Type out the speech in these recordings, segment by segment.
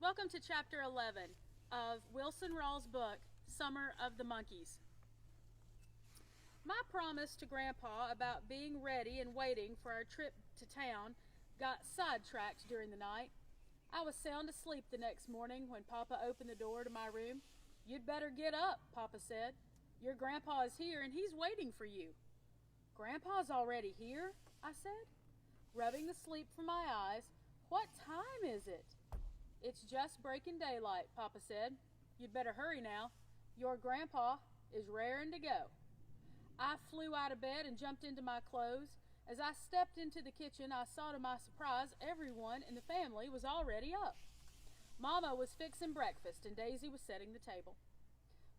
Welcome to Chapter 11 of Wilson Rawls' book, Summer of the Monkeys. My promise to Grandpa about being ready and waiting for our trip to town got sidetracked during the night. I was sound asleep the next morning when Papa opened the door to my room. "You'd better get up," Papa said. "Your Grandpa is here and he's waiting for you." "Grandpa's already here?" I said, rubbing the sleep from my eyes. "What time is it?" "It's just breaking daylight," Papa said. "You'd better hurry now. Your Grandpa is raring to go." I flew out of bed and jumped into my clothes. As I stepped into the kitchen, I saw to my surprise everyone in the family was already up. Mama was fixing breakfast and Daisy was setting the table.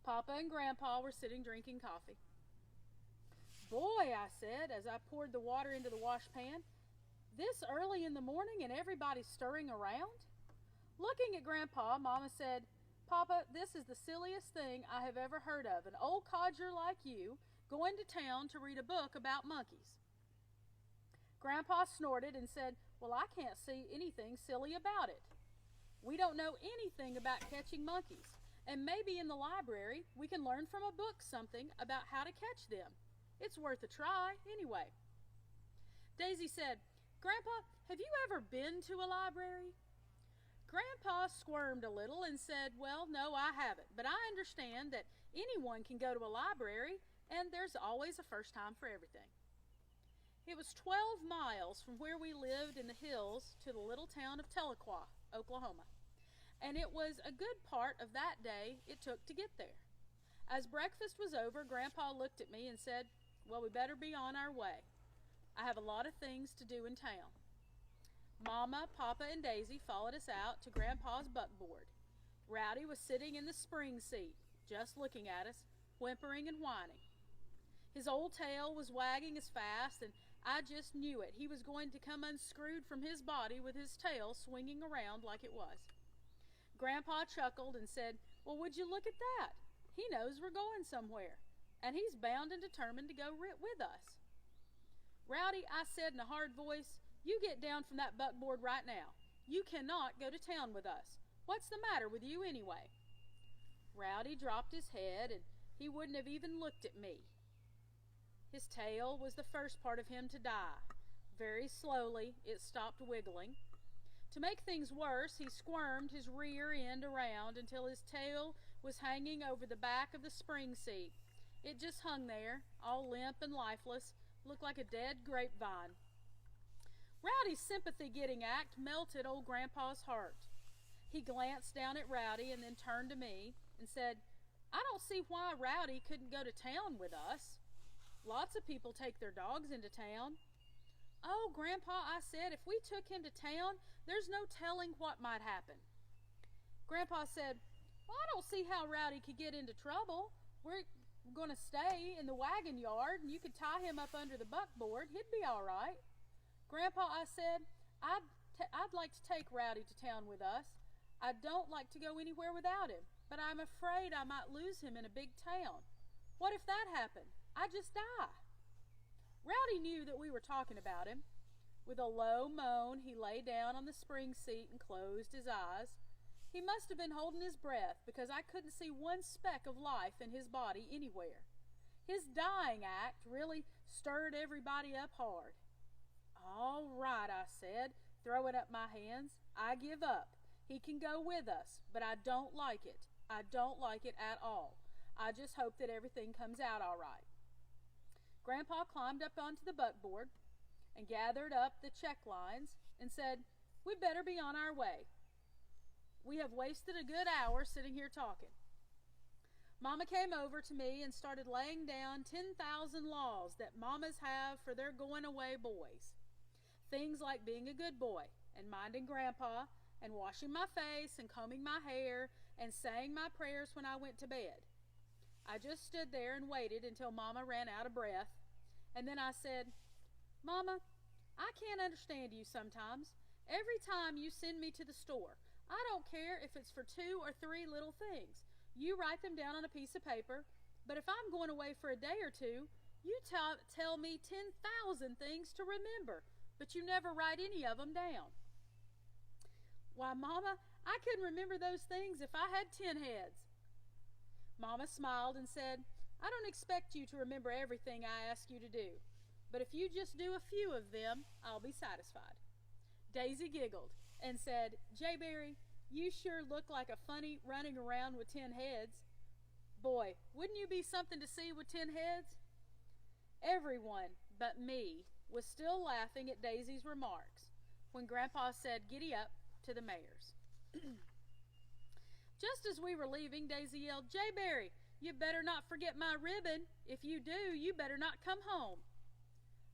Papa and Grandpa were sitting drinking coffee. "Boy," I said as I poured the water into the washpan, "this early in the morning and everybody stirring around?" Looking at Grandpa, Mama said, "Papa, this is the silliest thing I have ever heard of. An old codger like you going to town to read a book about monkeys." Grandpa snorted and said, "Well, I can't see anything silly about it. We don't know anything about catching monkeys, and maybe in the library we can learn from a book something about how to catch them. It's worth a try, anyway." Daisy said, "Grandpa, have you ever been to a library?" Grandpa squirmed a little and said, "Well, no, I haven't, but I understand that anyone can go to a library, and there's always a first time for everything." It was 12 miles from where we lived in the hills to the little town of Tahlequah, Oklahoma, and it was a good part of that day it took to get there. As breakfast was over, Grandpa looked at me and said, "Well, we better be on our way. I have a lot of things to do in town." Mama, Papa, and Daisy followed us out to Grandpa's buckboard. Rowdy was sitting in the spring seat, just looking at us, whimpering and whining. His old tail was wagging as fast, and I just knew it. He was going to come unscrewed from his body with his tail swinging around like it was. Grandpa chuckled and said, "Well, would you look at that? He knows we're going somewhere, and he's bound and determined to go with us." "Rowdy," I said in a hard voice, "you get down from that buckboard right now. You cannot go to town with us. What's the matter with you anyway?" Rowdy dropped his head, and he wouldn't have even looked at me. His tail was the first part of him to die. Very slowly, it stopped wiggling. To make things worse, he squirmed his rear end around until his tail was hanging over the back of the spring seat. It just hung there, all limp and lifeless, looked like a dead grapevine. Rowdy's sympathy-getting act melted old Grandpa's heart. He glanced down at Rowdy and then turned to me and said, "I don't see why Rowdy couldn't go to town with us. Lots of people take their dogs into town." "Oh, Grandpa," I said, "if we took him to town, there's no telling what might happen." Grandpa said, "Well, I don't see how Rowdy could get into trouble. We're going to stay in the wagon yard, and you could tie him up under the buckboard. He'd be all right." "Grandpa," I said, I'd like to take Rowdy to town with us. I don't like to go anywhere without him, but I'm afraid I might lose him in a big town. What if that happened? I'd just die." Rowdy knew that we were talking about him. With a low moan, he lay down on the spring seat and closed his eyes. He must have been holding his breath because I couldn't see one speck of life in his body anywhere. His dying act really stirred everybody up hard. "All right," I said, throwing up my hands. "I give up. He can go with us, but I don't like it. I don't like it at all. I just hope that everything comes out all right." Grandpa climbed up onto the buckboard and gathered up the check lines and said, "We'd better be on our way. We have wasted a good hour sitting here talking." Mama came over to me and started laying down 10,000 laws that mamas have for their going away boys. Things like being a good boy and minding Grandpa and washing my face and combing my hair and saying my prayers when I went to bed. I just stood there and waited until Mama ran out of breath, and then I said, "Mama, I can't understand you sometimes. Every time you send me to the store, I don't care if it's for 2 or 3 little things. You write them down on a piece of paper, but if I'm going away for a day or two, you tell me 10,000 things to remember, but you never write any of them down." "Why, Mama, I couldn't remember those things if I had 10 heads. Mama smiled and said, I don't expect you to remember everything I ask you to do, but if you just do a few of them, I'll be satisfied. Daisy giggled and said, Jayberry, you sure look like a funny running around with 10 heads. Boy, wouldn't you be something to see with 10 heads? Everyone but me was still laughing at Daisy's remarks when Grandpa said, Giddy up to the mares. Just as we were leaving, Daisy yelled, Jayberry, you better not forget my ribbon. If you do, you better not come home.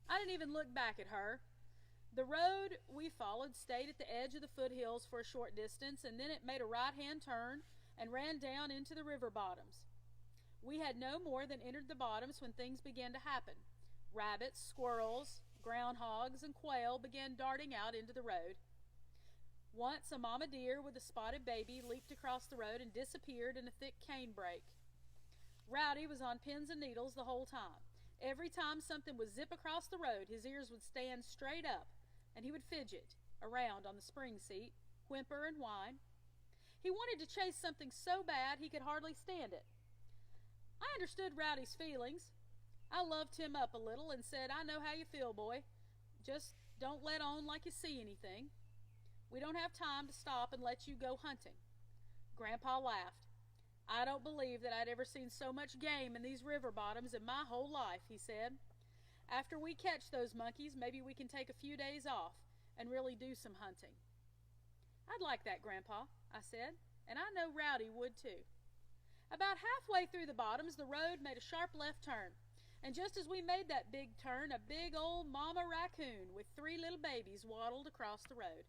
I didn't even look back at her. The road we followed stayed at the edge of the foothills for a short distance, and then it made a right-hand turn and ran down into the river bottoms. We had no more than entered the bottoms when things began to happen. Rabbits, squirrels, groundhogs, and quail began darting out into the road. Once a mama deer with a spotted baby leaped across the road and disappeared in a thick canebrake. Rowdy was on pins and needles the whole time. Every time something would zip across the road, his ears would stand straight up, and he would fidget around on the spring seat, whimper and whine. He wanted to chase something so bad he could hardly stand it. I understood Rowdy's feelings. I loved him up a little and said, I know how you feel, boy. Just don't let on like you see anything. We don't have time to stop and let you go hunting. Grandpa laughed. I don't believe that I'd ever seen so much game in these river bottoms in my whole life, he said. After we catch those monkeys, maybe we can take a few days off and really do some hunting. I'd like that, Grandpa, I said, and I know Rowdy would too. About halfway through the bottoms, the road made a sharp left turn, and just as we made that big turn, a big old mama raccoon with 3 little babies waddled across the road.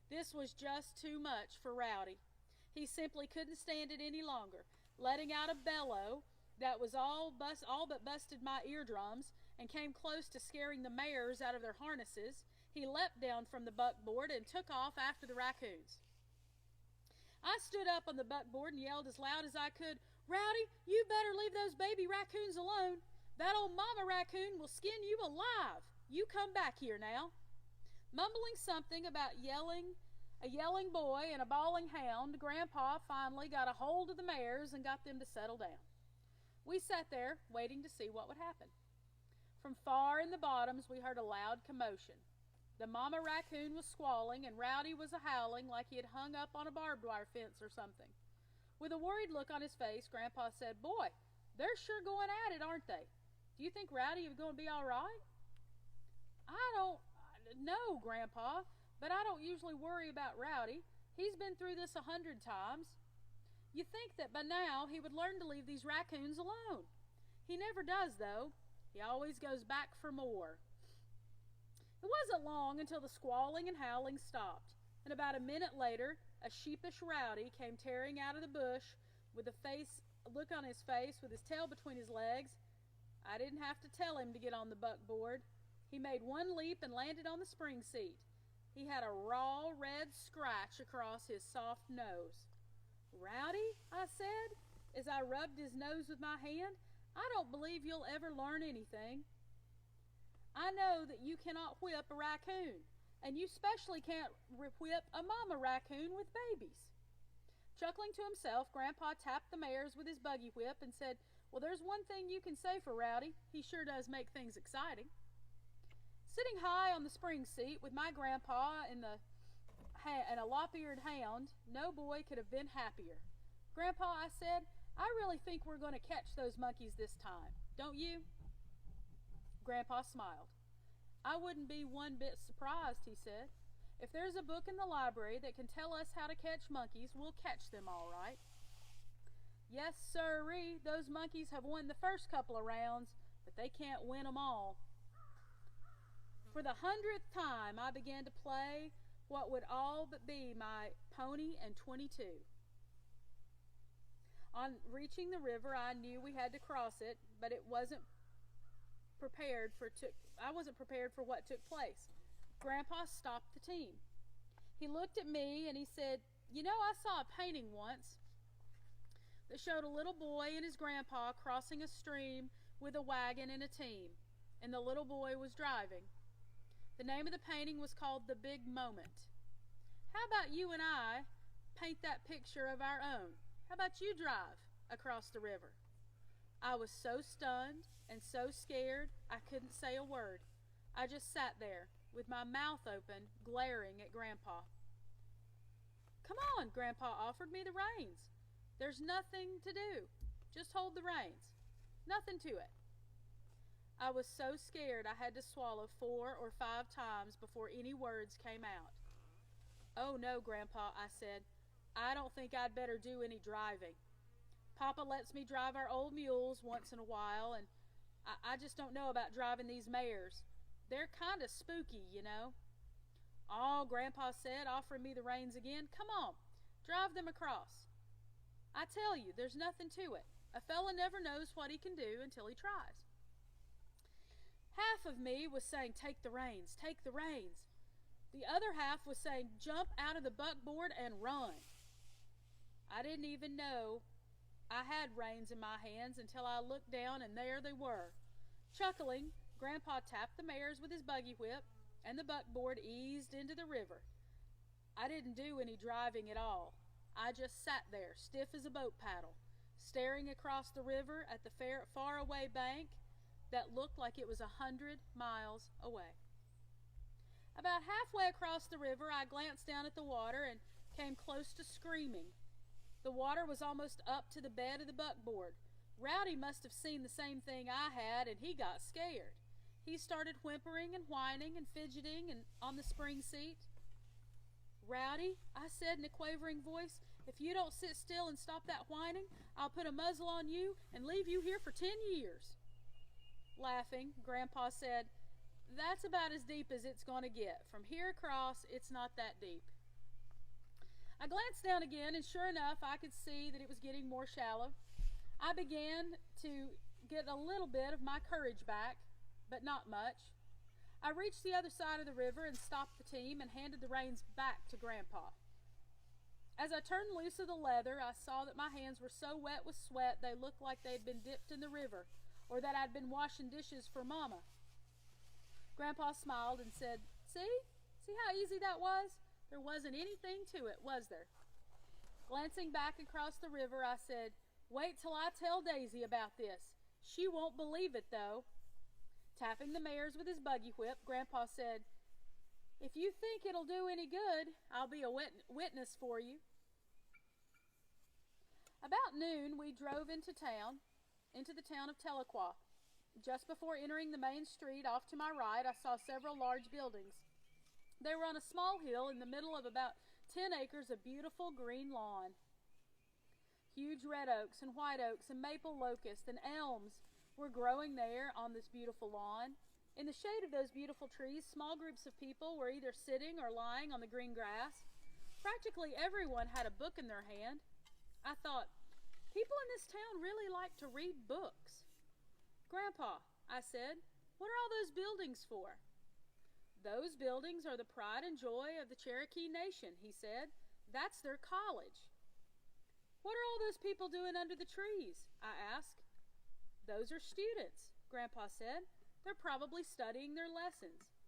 This was just too much for Rowdy. He simply couldn't stand it any longer. Letting out a bellow that was all but busted my eardrums and came close to scaring the mares out of their harnesses, he leapt down from the buckboard and took off after the raccoons. I stood up on the buckboard and yelled as loud as I could, Rowdy, you better leave those baby raccoons alone. That old mama raccoon will skin you alive. You come back here now. Mumbling something about a yelling boy and a bawling hound, Grandpa finally got a hold of the mares and got them to settle down. We sat there, waiting to see what would happen. From far in the bottoms, we heard a loud commotion. The mama raccoon was squalling, and Rowdy was howling like he had hung up on a barbed wire fence or something. With a worried look on his face, Grandpa said, Boy, they're sure going at it, aren't they? Do you think Rowdy is going to be all right? I don't know, Grandpa, but I don't usually worry about Rowdy. He's been through this 100 times. You'd think that by now he would learn to leave these raccoons alone. He never does, though. He always goes back for more. It wasn't long until the squalling and howling stopped, and about a minute later, a sheepish Rowdy came tearing out of the bush with a look on his face with his tail between his legs. I didn't have to tell him to get on the buckboard. He made one leap and landed on the spring seat. He had a raw red scratch across his soft nose. Rowdy, I said, as I rubbed his nose with my hand, I don't believe you'll ever learn anything. I know that you cannot whip a raccoon, and you especially can't whip a mama raccoon with babies. Chuckling to himself, Grandpa tapped the mares with his buggy whip and said, Well, there's one thing you can say for Rowdy. He sure does make things exciting. Sitting high on the spring seat with my grandpa and a lop-eared hound, no boy could have been happier. Grandpa, I said, I really think we're going to catch those monkeys this time. Don't you? Grandpa smiled. I wouldn't be one bit surprised, he said. If there's a book in the library that can tell us how to catch monkeys, we'll catch them all right. Yes, sirree, those monkeys have won the first couple of rounds, but they can't win them all. For the 100th time, I began to play what would all but be my pony and 22. On reaching the river, I knew we had to cross it, but I wasn't prepared for what took place. Grandpa stopped the team. He looked at me and he said, You know, I saw a painting once that showed a little boy and his grandpa crossing a stream with a wagon and a team, and the little boy was driving. The name of the painting was called The Big Moment. How about you and I paint that picture of our own. How about you drive across the river?" I was so stunned and so scared I couldn't say a word. I just sat there with my mouth open, glaring at Grandpa. "Come on," Grandpa offered me the reins. "There's nothing to do. Just hold the reins. Nothing to it." I was so scared I had to swallow 4 or 5 times before any words came out. "Oh no, Grandpa," I said. "I don't think I'd better do any driving. Papa lets me drive our old mules once in a while, and I just don't know about driving these mares. They're kind of spooky, you know." "Oh," Grandpa said, offering me the reins again. "Come on, drive them across. I tell you, there's nothing to it. A fella never knows what he can do until he tries." Half of me was saying, "Take the reins, take the reins." The other half was saying, "Jump out of the buckboard and run." I didn't even know I had reins in my hands until I looked down, and there they were. Chuckling, Grandpa tapped the mares with his buggy whip, and the buckboard eased into the river. I didn't do any driving at all. I just sat there, stiff as a boat paddle, staring across the river at the far-away bank that looked like it was 100 miles away. About halfway across the river, I glanced down at the water and came close to screaming. The water was almost up to the bed of the buckboard. Rowdy must have seen the same thing I had, and he got scared. He started whimpering and whining and fidgeting and on the spring seat. "Rowdy," I said in a quavering voice, "if you don't sit still and stop that whining, I'll put a muzzle on you and leave you here for 10 years. Laughing, Grandpa said, "That's about as deep as it's going to get. From here across, it's not that deep." I glanced down again, and sure enough, I could see that it was getting more shallow. I began to get a little bit of my courage back, but not much. I reached the other side of the river and stopped the team and handed the reins back to Grandpa. As I turned loose of the leather, I saw that my hands were so wet with sweat they looked like they had been dipped in the river, or that I'd been washing dishes for Mama. Grandpa smiled and said, See how easy that was? There wasn't anything to it, was there?" Glancing back across the river, I said, "Wait till I tell Daisy about this. She won't believe it, though." Tapping the mares with his buggy whip, Grandpa said, "If you think it'll do any good, I'll be a witness for you." About noon, we drove into the town of Tahlequah. Just before entering the main street, off to my right, I saw several large buildings. They were on a small hill in the middle of about 10 acres of beautiful green lawn. Huge red oaks and white oaks and maple locusts and elms were growing there on this beautiful lawn. In the shade of those beautiful trees, small groups of people were either sitting or lying on the green grass. Practically everyone had a book in their hand. I thought, people in this town really like to read books. "Grandpa," I said, "what are all those buildings for?" "Those buildings are the pride and joy of the Cherokee Nation," he said. "That's their college." "What are all those people doing under the trees?" I asked. "Those are students," Grandpa said. "They're probably studying their lessons.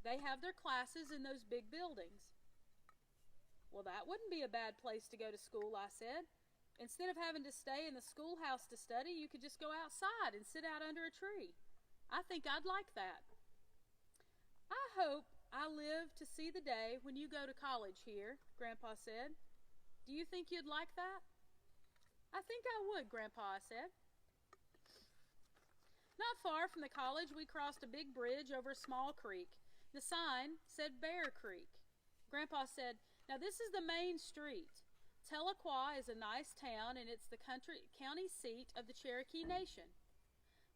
They have their classes in those big buildings." "Well, that wouldn't be a bad place to go to school," I said. "Instead of having to stay in the schoolhouse to study, you could just go outside and sit out under a tree. I think I'd like that." "I hope I live to see the day when you go to college here," Grandpa said. "Do you think you'd like that?" "I think I would, Grandpa," I said. Not far from the college, we crossed a big bridge over a small creek. The sign said Bear Creek. Grandpa said, "Now this is the main street. Tahlequah is a nice town, and it's the county seat of the Cherokee Nation."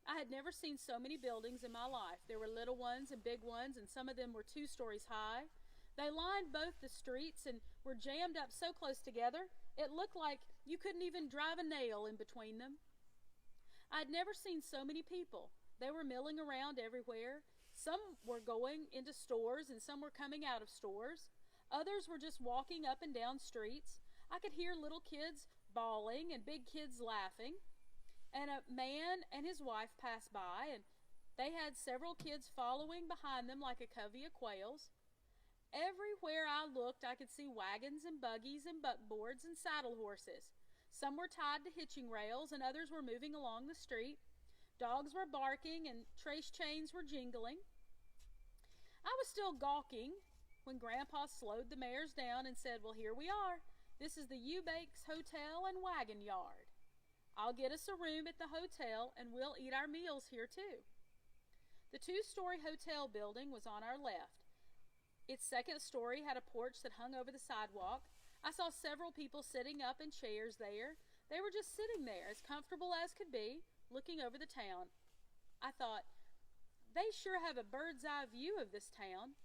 I had never seen so many buildings in my life. There were little ones and big ones, and some of them were 2 stories high. They lined both the streets and were jammed up so close together, it looked like you couldn't even drive a nail in between them. I had never seen so many people. They were milling around everywhere. Some were going into stores, and some were coming out of stores. Others were just walking up and down streets. I could hear little kids bawling and big kids laughing. And a man and his wife passed by, and they had several kids following behind them like a covey of quails. Everywhere I looked, I could see wagons and buggies and buckboards and saddle horses. Some were tied to hitching rails, and others were moving along the street. Dogs were barking, and trace chains were jingling. I was still gawking when Grandpa slowed the mares down and said, "Well, here we are. This is the Eubanks Hotel and Wagon Yard. I'll get us a room at the hotel, and we'll eat our meals here, too." The two-story hotel building was on our left. Its second story had a porch that hung over the sidewalk. I saw several people sitting up in chairs there. They were just sitting there, as comfortable as could be, looking over the town. I thought, they sure have a bird's-eye view of this town.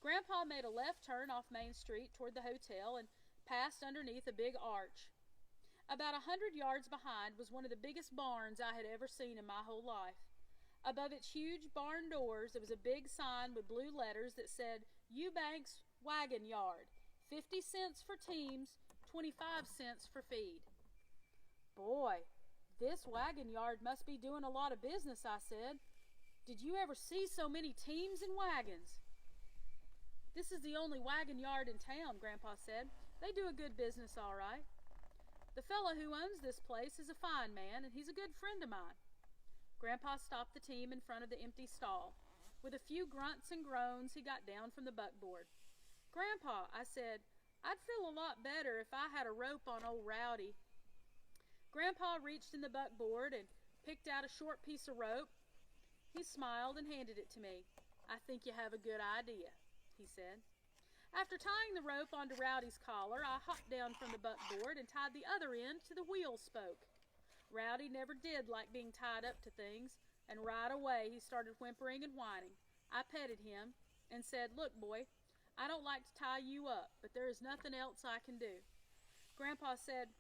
Grandpa made a left turn off Main Street toward the hotel and passed underneath a big arch. About 100 yards behind was one of the biggest barns I had ever seen in my whole life. Above its huge barn doors, there was a big sign with blue letters that said, "Eubanks Wagon Yard, 50 cents for teams, 25 cents for feed." "Boy, this wagon yard must be doing a lot of business," I said. "Did you ever see so many teams and wagons?" "This is the only wagon yard in town," Grandpa said. "They do a good business, all right. The fellow who owns this place is a fine man, and he's a good friend of mine." Grandpa stopped the team in front of the empty stall. With a few grunts and groans, he got down from the buckboard. "Grandpa," I said, "I'd feel a lot better if I had a rope on old Rowdy." Grandpa reached in the buckboard and picked out a short piece of rope. He smiled and handed it to me. "I think you have a good idea," he said. After tying the rope onto Rowdy's collar, I hopped down from the buckboard and tied the other end to the wheel spoke. Rowdy never did like being tied up to things, and right away he started whimpering and whining. I petted him and said, "Look, boy, I don't like to tie you up, but there is nothing else I can do." Grandpa said,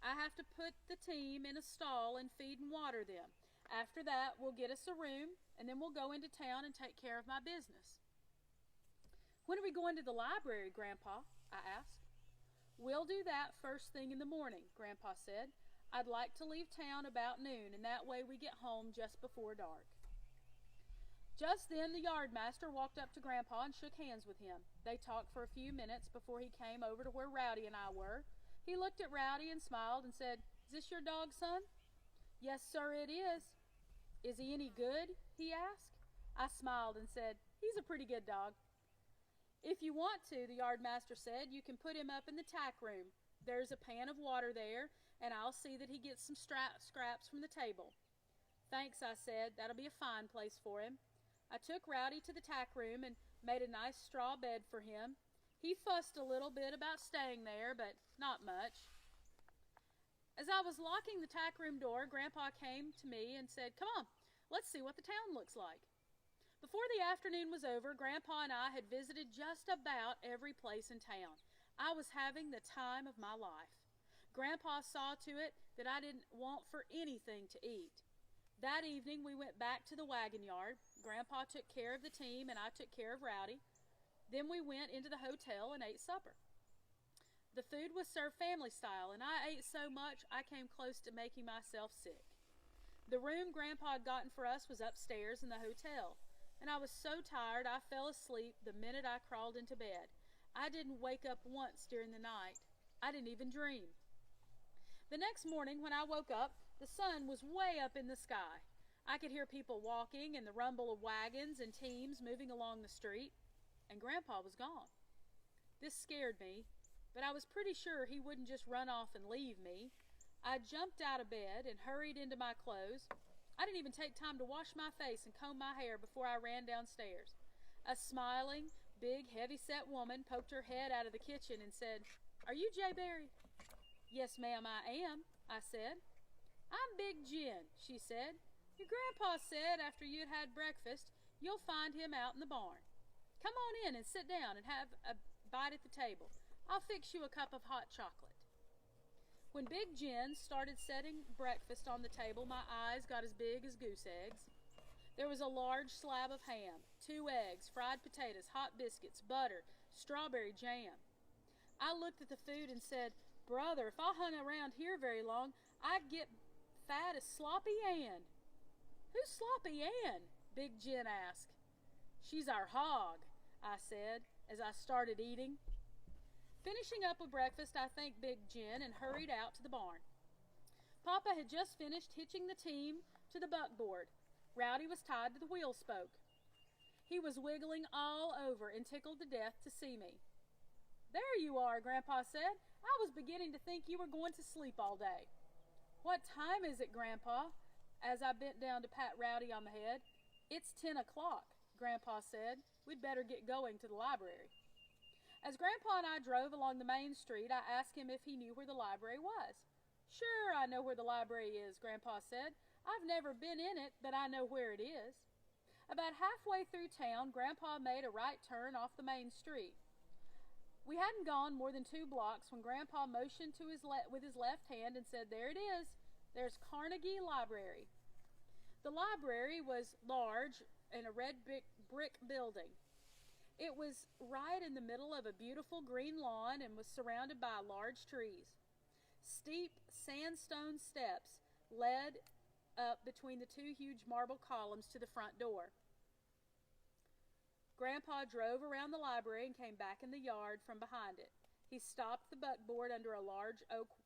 "I have to put the team in a stall and feed and water them. After that, we'll get us a room, and then we'll go into town and take care of my business." "When are we going to the library, Grandpa?" I asked. "We'll do that first thing in the morning," Grandpa said. "I'd like to leave town about noon, and that way we get home just before dark." Just then the yardmaster walked up to Grandpa and shook hands with him. They talked for a few minutes before he came over to where Rowdy and I were. He looked at Rowdy and smiled and said, "Is this your dog, son?" "Yes, sir, it is." "Is he any good?" he asked. I smiled and said, "He's a pretty good dog." "If you want to," the yardmaster said, "you can put him up in the tack room. There's a pan of water there, and I'll see that he gets some scraps from the table." "Thanks," I said. "That'll be a fine place for him." I took Rowdy to the tack room and made a nice straw bed for him. He fussed a little bit about staying there, but not much. As I was locking the tack room door, Grandpa came to me and said, "Come on, let's see what the town looks like." Before the afternoon was over, Grandpa and I had visited just about every place in town. I was having the time of my life. Grandpa saw to it that I didn't want for anything to eat. That evening we went back to the wagon yard. Grandpa took care of the team and I took care of Rowdy. Then we went into the hotel and ate supper. The food was served family style, and I ate so much I came close to making myself sick. The room Grandpa had gotten for us was upstairs in the hotel, and I was so tired I fell asleep the minute I crawled into bed. I didn't wake up once during the night. I didn't even dream. The next morning when I woke up, the sun was way up in the sky. I could hear people walking and the rumble of wagons and teams moving along the street, and Grandpa was gone. This scared me, but I was pretty sure he wouldn't just run off and leave me. I jumped out of bed and hurried into my clothes. I didn't even take time to wash my face and comb my hair before I ran downstairs. A smiling, big, heavy-set woman poked her head out of the kitchen and said, "Are you Jay Berry?" "Yes, ma'am, I am," I said. "I'm Big Jin," she said. "Your grandpa said after you'd had breakfast, you'll find him out in the barn. Come on in and sit down and have a bite at the table. I'll fix you a cup of hot chocolate." When Big Jin started setting breakfast on the table, my eyes got as big as goose eggs. There was a large slab of ham, 2 eggs, fried potatoes, hot biscuits, butter, strawberry jam. I looked at the food and said, "Brother, if I hung around here very long, I'd get fat as Sloppy Ann." "Who's Sloppy Ann?" Big Jin asked. "She's our hog," I said. as I started eating. Finishing up with breakfast, I thanked Big Jen and hurried out to the barn. Papa had just finished hitching the team to the buckboard. Rowdy was tied to the wheel spoke. He was wiggling all over and tickled to death to see me. "There you are," Grandpa said. "I was beginning to think you were going to sleep all day." "What time is it, Grandpa?" as I bent down to pat Rowdy on the head. "It's 10 o'clock, Grandpa said. "We'd better get going to the library." As Grandpa and I drove along the main street, I asked him if he knew where the library was. "Sure, I know where the library is," Grandpa said. "I've never been in it, but I know where it is." About halfway through town, Grandpa made a right turn off the main street. We hadn't gone more than 2 blocks when Grandpa motioned to with his left hand and said, "There it is. There's Carnegie Library." The library was large in a red brick building. It was right in the middle of a beautiful green lawn and was surrounded by large trees. Steep sandstone steps led up between the 2 huge marble columns to the front door. Grandpa drove around the library and came back in the yard from behind it. He stopped the buckboard under a large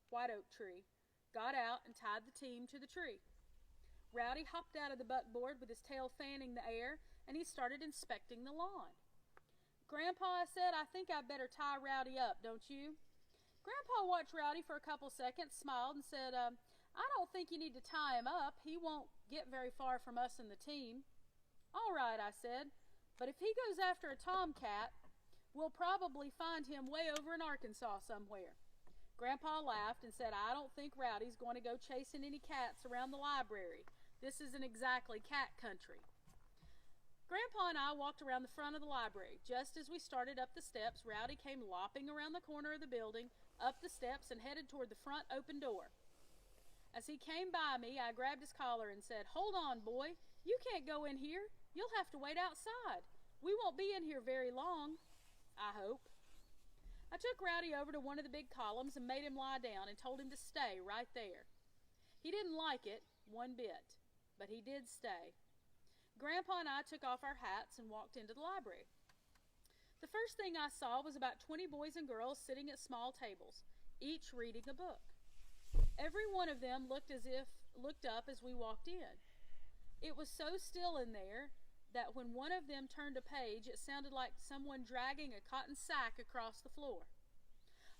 white oak tree, got out, and tied the team to the tree. Rowdy hopped out of the buckboard with his tail fanning the air, and he started inspecting the lawn. "Grandpa," I said, "I think I'd better tie Rowdy up, don't you?" Grandpa watched Rowdy for a couple seconds, smiled, and said, "I don't think you need to tie him up. He won't get very far from us and the team." "All right," I said, "but if he goes after a tomcat, we'll probably find him way over in Arkansas somewhere." Grandpa laughed and said, "I don't think Rowdy's going to go chasing any cats around the library. This isn't exactly cat country." Grandpa and I walked around the front of the library. Just as we started up the steps, Rowdy came lopping around the corner of the building, up the steps, and headed toward the front open door. As he came by me, I grabbed his collar and said, "Hold on, boy. You can't go in here. You'll have to wait outside. We won't be in here very long, I hope." I took Rowdy over to one of the big columns and made him lie down and told him to stay right there. He didn't like it one bit, but he did stay. Grandpa and I took off our hats and walked into the library. The first thing I saw was about 20 boys and girls sitting at small tables, each reading a book. Every one of them looked up as we walked in. It was so still in there that when one of them turned a page, it sounded like someone dragging a cotton sack across the floor.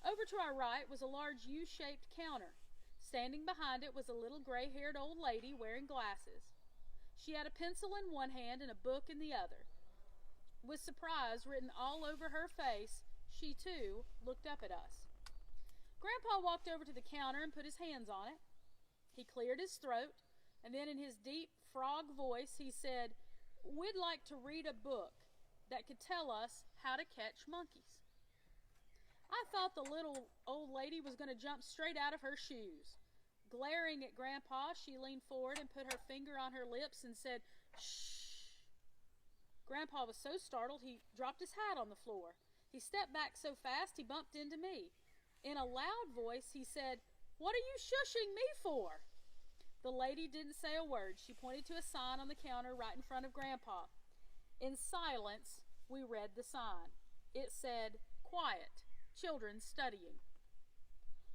Over to our right was a large U-shaped counter. Standing behind it was a little gray-haired old lady wearing glasses. She had a pencil in one hand and a book in the other. With surprise written all over her face, she too looked up at us. Grandpa walked over to the counter and put his hands on it. He cleared his throat, and then in his deep frog voice he said, "We'd like to read a book that could tell us how to catch monkeys." I thought the little old lady was going to jump straight out of her shoes. Glaring at Grandpa, she leaned forward and put her finger on her lips and said, "Shh." Grandpa was so startled he dropped his hat on the floor. He stepped back so fast he bumped into me. In a loud voice, he said, "What are you shushing me for?" The lady didn't say a word. She pointed to a sign on the counter right in front of Grandpa. In silence, we read the sign. It said, "Quiet, children studying."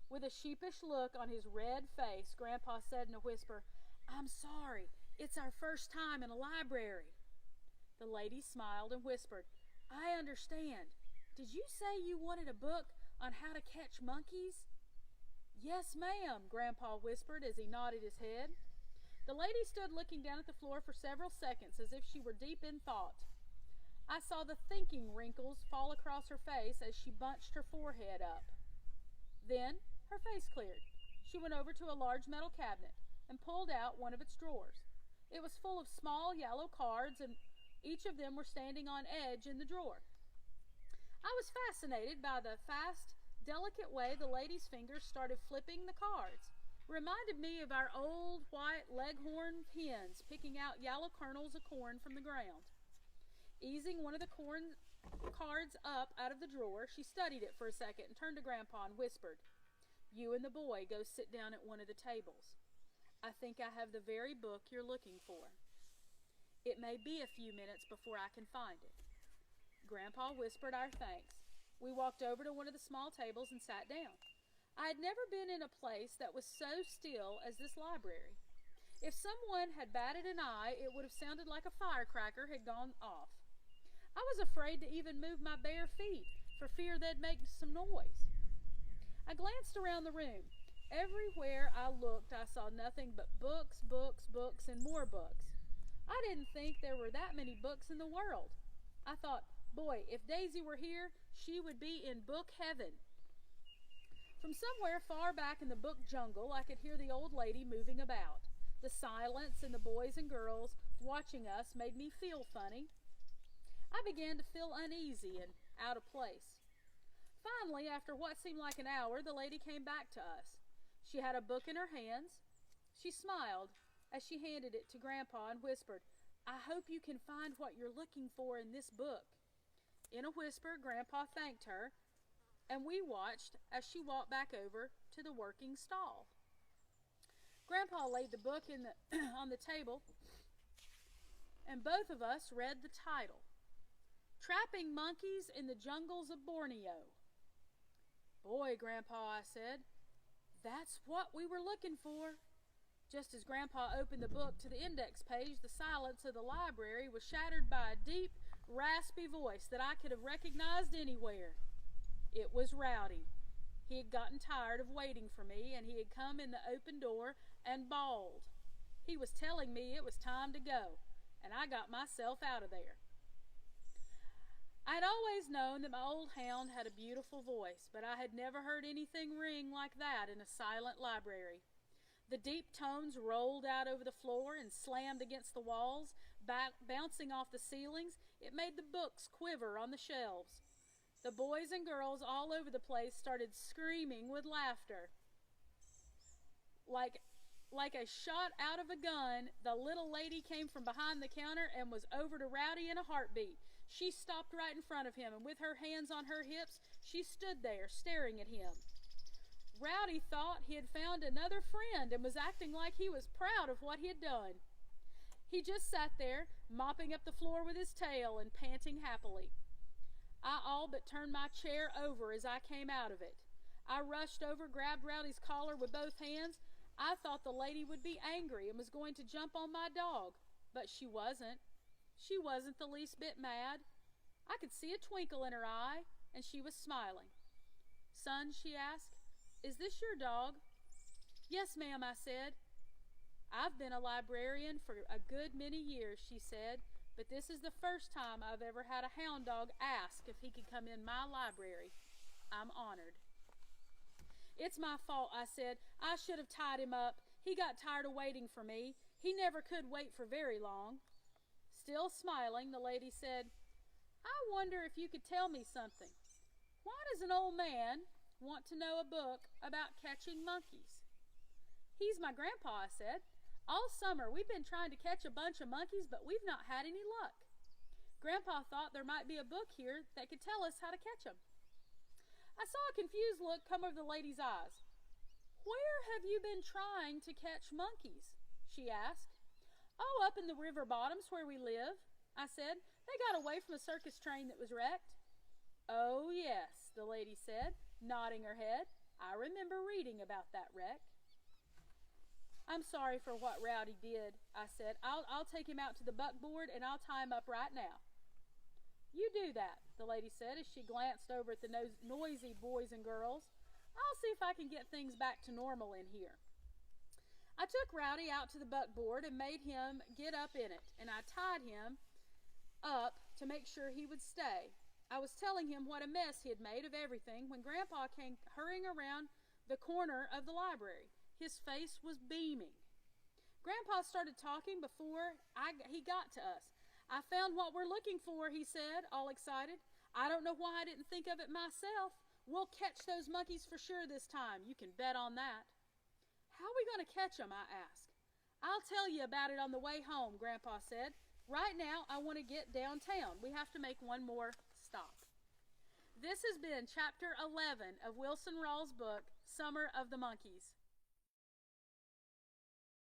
With a sheepish look on his red face, Grandpa said in a whisper, "I'm sorry. It's our first time in a library." The lady smiled and whispered, "I understand. Did you say you wanted a book on how to catch monkeys?" "Yes, ma'am," Grandpa whispered as he nodded his head. The lady stood looking down at the floor for several seconds as if she were deep in thought. I saw the thinking wrinkles fall across her face as she bunched her forehead up. Then her face cleared. She went over to a large metal cabinet and pulled out one of its drawers. It was full of small yellow cards, and each of them were standing on edge in the drawer. I was fascinated by the fast, delicate way the lady's fingers started flipping the cards. It reminded me of our old white leghorn hens picking out yellow kernels of corn from the ground. Easing one of the corn cards up out of the drawer, she studied it for a second and turned to Grandpa and whispered, "You and the boy go sit down at one of the tables. I think I have the very book you're looking for. It may be a few minutes before I can find it." Grandpa whispered our thanks. We walked over to one of the small tables and sat down. I had never been in a place that was so still as this library. If someone had batted an eye, it would have sounded like a firecracker had gone off. I was afraid to even move my bare feet for fear they'd make some noise. I glanced around the room. Everywhere I looked, I saw nothing but books, books, books, and more books. I didn't think there were that many books in the world. I thought, boy, if Daisy were here, she would be in book heaven. From somewhere far back in the book jungle, I could hear the old lady moving about. The silence and the boys and girls watching us made me feel funny. I began to feel uneasy and out of place. Finally, after what seemed like an hour, the lady came back to us. She had a book in her hands. She smiled as she handed it to Grandpa and whispered, "I hope you can find what you're looking for in this book." In a whisper, Grandpa thanked her, and we watched as she walked back over to the working stall. Grandpa laid the book on the table, and both of us read the title, Trapping Monkeys in the Jungles of Borneo. "Boy, Grandpa," I said, "that's what we were looking for." Just as Grandpa opened the book to the index page, the silence of the library was shattered by a deep, raspy voice that I could have recognized anywhere. It was Rowdy. He had gotten tired of waiting for me, and he had come in the open door and bawled. He was telling me it was time to go, and I got myself out of there. I had always known that my old hound had a beautiful voice, but I had never heard anything ring like that in a silent library. The deep tones rolled out over the floor and slammed against the walls, bouncing off the ceilings. It made the books quiver on the shelves. The boys and girls all over the place started screaming with laughter. Like a shot out of a gun, the little lady came from behind the counter and was over to Rowdy in a heartbeat. She stopped right in front of him, and with her hands on her hips, she stood there staring at him. Rowdy thought he had found another friend and was acting like he was proud of what he had done. He just sat there, mopping up the floor with his tail and panting happily. I all but turned my chair over as I came out of it. I rushed over, grabbed Rowdy's collar with both hands. I thought the lady would be angry and was going to jump on my dog, but she wasn't. She wasn't the least bit mad. I could see a twinkle in her eye, and she was smiling. "Son," she asked, "is this your dog?" "Yes, ma'am," I said. "I've been a librarian for a good many years," she said, "but this is the first time I've ever had a hound dog ask if he could come in my library. I'm honored." "It's my fault," I said. "I should have tied him up. He got tired of waiting for me. He never could wait for very long." Still smiling, the lady said, "I wonder if you could tell me something. Why does an old man want to know a book about catching monkeys?" "He's my grandpa," I said. "All summer we've been trying to catch a bunch of monkeys, but we've not had any luck. Grandpa thought there might be a book here that could tell us how to catch them." I saw a confused look come over the lady's eyes. "Where have you been trying to catch monkeys?" she asked. "Oh, up in the river bottoms where we live," I said. "They got away from a circus train that was wrecked." "Oh, yes," the lady said, nodding her head. "I remember reading about that wreck." "I'm sorry for what Rowdy did," I said. I'll take him out to the buckboard and I'll tie him up right now." "You do that," the lady said as she glanced over at the noisy boys and girls. "I'll see if I can get things back to normal in here." I took Rowdy out to the buckboard and made him get up in it, and I tied him up to make sure he would stay. I was telling him what a mess he had made of everything when Grandpa came hurrying around the corner of the library. His face was beaming. Grandpa started talking before he got to us. "I found what we're looking for," he said, all excited. "I don't know why I didn't think of it myself. We'll catch those monkeys for sure this time. You can bet on that." "How are we going to catch them?" I asked. "I'll tell you about it on the way home," Grandpa said. "Right now, I want to get downtown. We have to make one more stop." This has been Chapter 11 of Wilson Rawls' book, Summer of the Monkeys.